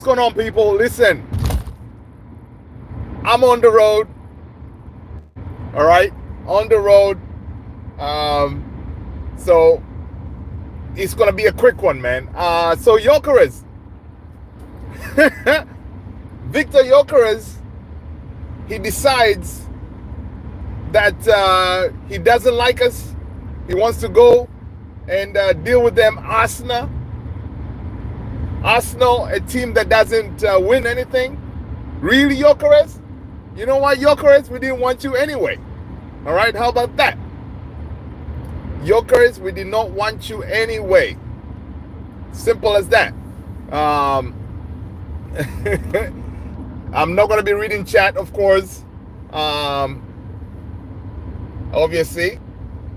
going on, people? Listen, I'm on the road. All right, on the road. So it's gonna be a quick one, man. So Gyokeres, Victor Gyokeres, he decides that he doesn't like us. He wants to go and deal with them. Arsenal, a team that doesn't win anything. Really, Gyokeres? You know what, Gyokeres? We didn't want you anyway. All right, how about that? Gyokeres, we did not want you anyway. Simple as that. I'm not going to be reading chat, of course. Obviously.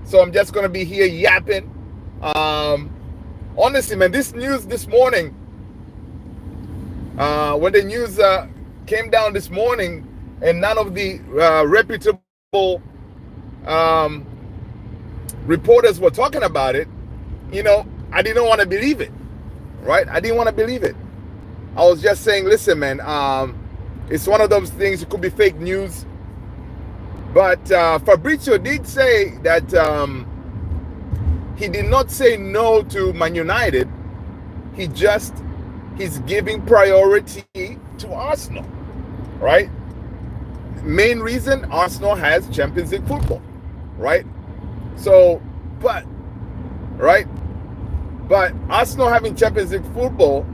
So I'm just going to be here yapping. Honestly, man, this news this morning, when the news came down this morning and none of the reputable reporters were talking about it, I didn't want to believe it, right? I didn't want to believe it. I was just saying, listen, man, it's one of those things. It could be fake news. But Fabrizio did say that he did not say no to Man United. He's giving priority to Arsenal, right? Main reason, Arsenal has Champions League football, right? So, but Arsenal having Champions League football,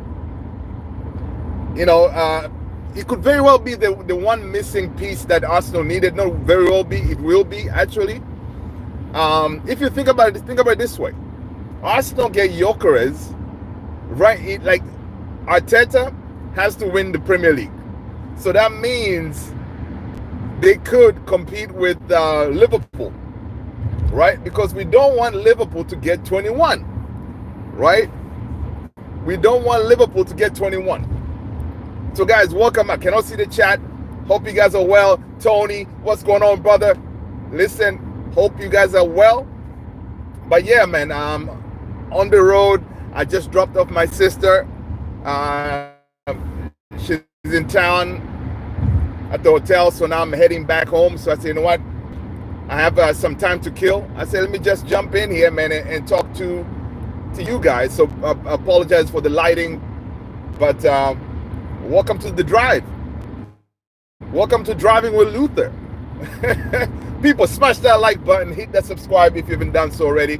it could very well be the one missing piece that Arsenal needed. Not very well be, it will be actually. If you think about it this way: Arsenal get Gyokeres, right? Like Arteta has to win the Premier League, so that means they could compete with Liverpool, right? Because we don't want Liverpool to get 21, right? We don't want Liverpool to get 21. So guys, welcome. I cannot see the chat. Hope you guys are well. Tony, what's going on, brother? Listen, hope you guys are well. But yeah, man, on the road. I just dropped off my sister. She's in town at the hotel, so now I'm heading back home. So I said, you know what? I have some time to kill. I said, let me just jump in here, man, and talk to you guys. So I apologize for the lighting, but welcome to the drive. Welcome to Driving with Luther. People, smash that like button, hit that subscribe if you haven't done so already.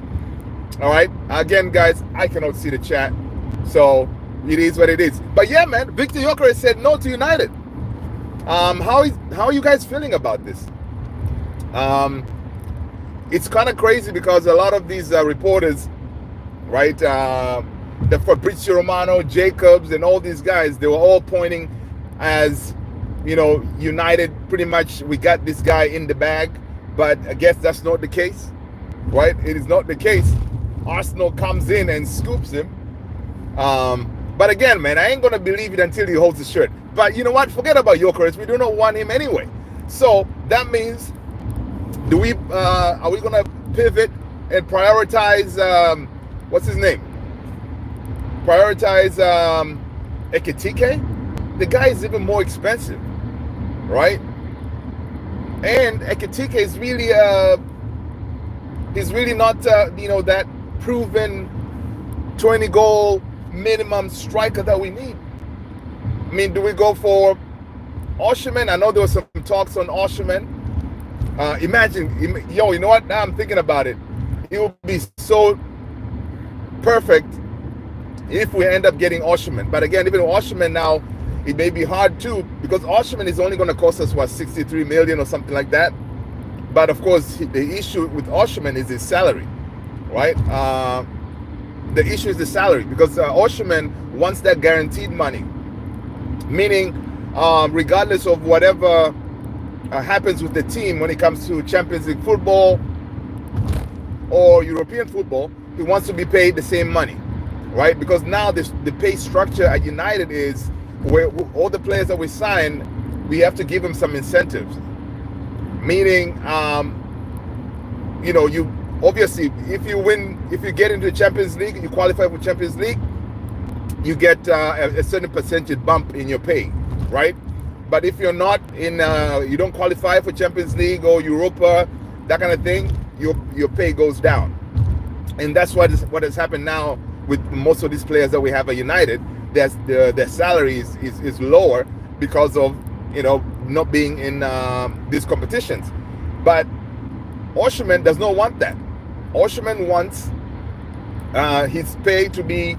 All right. Again, guys, I cannot see the chat, so it is what it is. But yeah, man, Victor Gyokeres said no to United. How are you guys feeling about this? It's kind of crazy because a lot of these reporters, right, the Fabrizio Romano, Jacobs, and all these guys, they were all pointing as, United pretty much, we got this guy in the bag. But I guess that's not the case, right? It is not the case. Arsenal comes in and scoops him. But again, man, I ain't going to believe it until he holds the shirt. But you know what? Forget about Gyokeres. We do not want him anyway. So that means, are we going to pivot and prioritize, what's his name? Prioritize Ekitike? The guy is even more expensive, right? And Ekitike is really, he's really not, that proven 20-goal minimum striker that we need. I mean, do we go for Osimhen? I know there was some talks on Osimhen. Imagine, you know what? Now I'm thinking about it. It would be so perfect if we end up getting Osimhen. But again, even Osimhen now, it may be hard too, because Osimhen is only going to cost us, 63 million or something like that. But of course, the issue with Osimhen is his salary, right? The issue is the salary, because Osimhen wants that guaranteed money, meaning regardless of whatever happens with the team when it comes to Champions League football or European football, he wants to be paid the same money, right? Because now the pay structure at United is where all the players that we sign, we have to give them some incentives. Meaning, you obviously, if you get into the Champions League, you qualify for Champions League, you get a certain percentage bump in your pay, right? But if you're not in, you don't qualify for Champions League or Europa, that kind of thing, your pay goes down. And that's what has happened now with most of these players that we have at United. Their salary is lower because of, not being in these competitions. But Osimhen does not want that. Osimhen wants his pay to be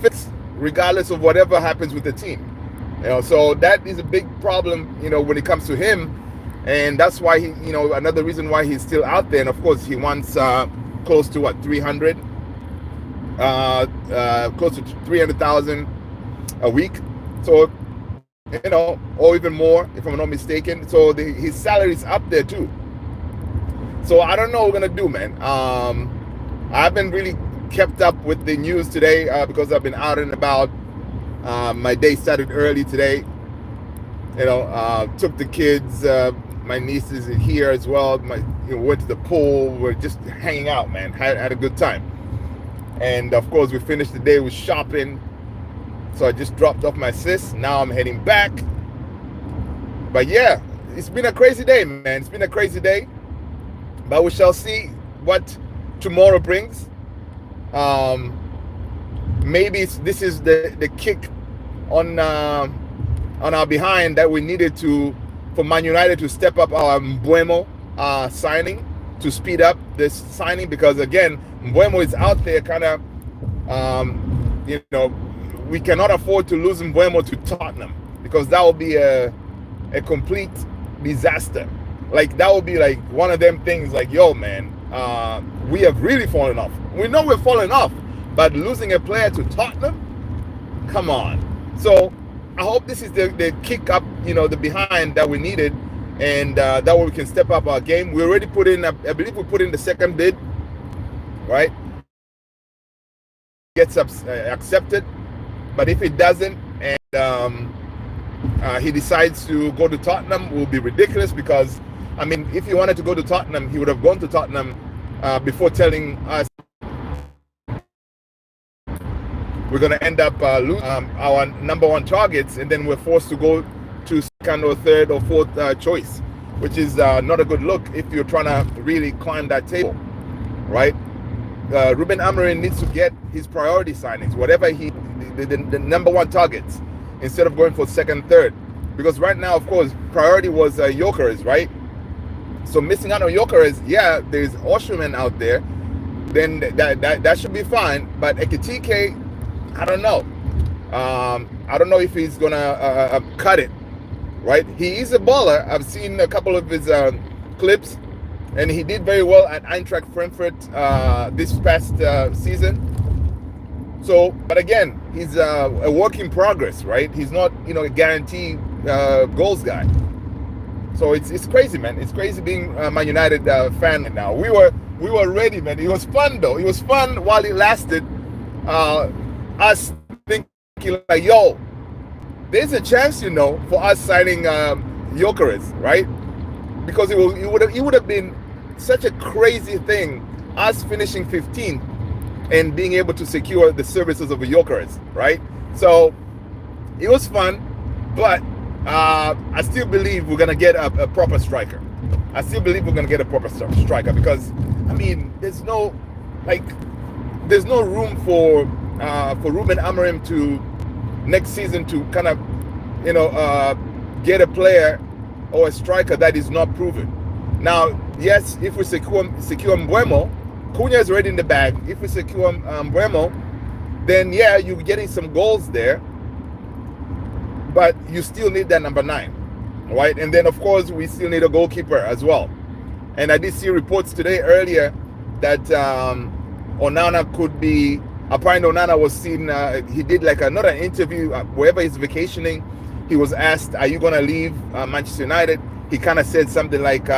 fixed regardless of whatever happens with the team. So that is a big problem, when it comes to him. And that's why he, another reason why he's still out there. And of course, he wants close to 300, close to 300,000 a week. So, or even more, if I'm not mistaken. So his salary is up there too. So I don't know what we're gonna do, man. I haven't really kept up with the news today because I've been out and about. My day started early today. Took the kids. My niece is here as well. Went to the pool. We're just hanging out, man. Had a good time. And of course, we finished the day with shopping. So I just dropped off my sis. Now I'm heading back. But yeah, it's been a crazy day, man. It's been a crazy day. But we shall see what tomorrow brings. Maybe this is the kick on our behind that we needed for Man United to step up our Mbeumo signing, to speed up this signing, because again, Mbeumo is out there kind of, we cannot afford to lose Mbeumo to Tottenham, because that will be a complete disaster. Like, that would be like one of them things like, yo, man, we have really fallen off. We know we're falling off, but losing a player to Tottenham, come on. So I hope this is the kick up, the behind that we needed, and that way we can step up our game. We already put in, I believe we put in the second bid, right? Gets accepted, but if it doesn't, and he decides to go to Tottenham, it will be ridiculous, because I mean, if he wanted to go to Tottenham, he would have gone to Tottenham before telling us we're going to end up losing our number one targets, and then we're forced to go to second or third or fourth choice, which is not a good look if you're trying to really climb that table, right? Ruben Amorim needs to get his priority signings, whatever the number one targets, instead of going for second, third. Because right now, of course, priority was Gyokeres, right? So missing out on Gyokeres, yeah, there's Osimhen out there, then that should be fine. But Ekitike, I don't know. I don't know if he's gonna cut it, right? He is a baller. I've seen a couple of his clips, and he did very well at Eintracht Frankfurt this past season. So, but again, he's a work in progress, right? He's not, a guaranteed goals guy. So it's crazy, man. It's crazy being a Man United fan now. We were ready, man. It was fun though. It was fun while it lasted. Us thinking like, yo, there's a chance, for us signing Gyokeres, right? Because it would have been such a crazy thing, us finishing 15th and being able to secure the services of Gyokeres, right? So it was fun, but I still believe we're gonna get a proper striker. I still believe we're gonna get a proper striker, because I mean, there's no room for Ruben Amorim to next season to kind of get a player or a striker that is not proven. Now, yes, if we secure Mbeumo, Cunha is already in the bag. If we secure Mbeumo, then yeah, you're getting some goals there, but you still need that number 9, right? And then of course we still need a goalkeeper as well. And I did see reports today earlier that Onana could be. Apparently Onana was seen. He did like another interview wherever he's vacationing. He was asked, "Are you gonna leave Manchester United?" He kind of said something like,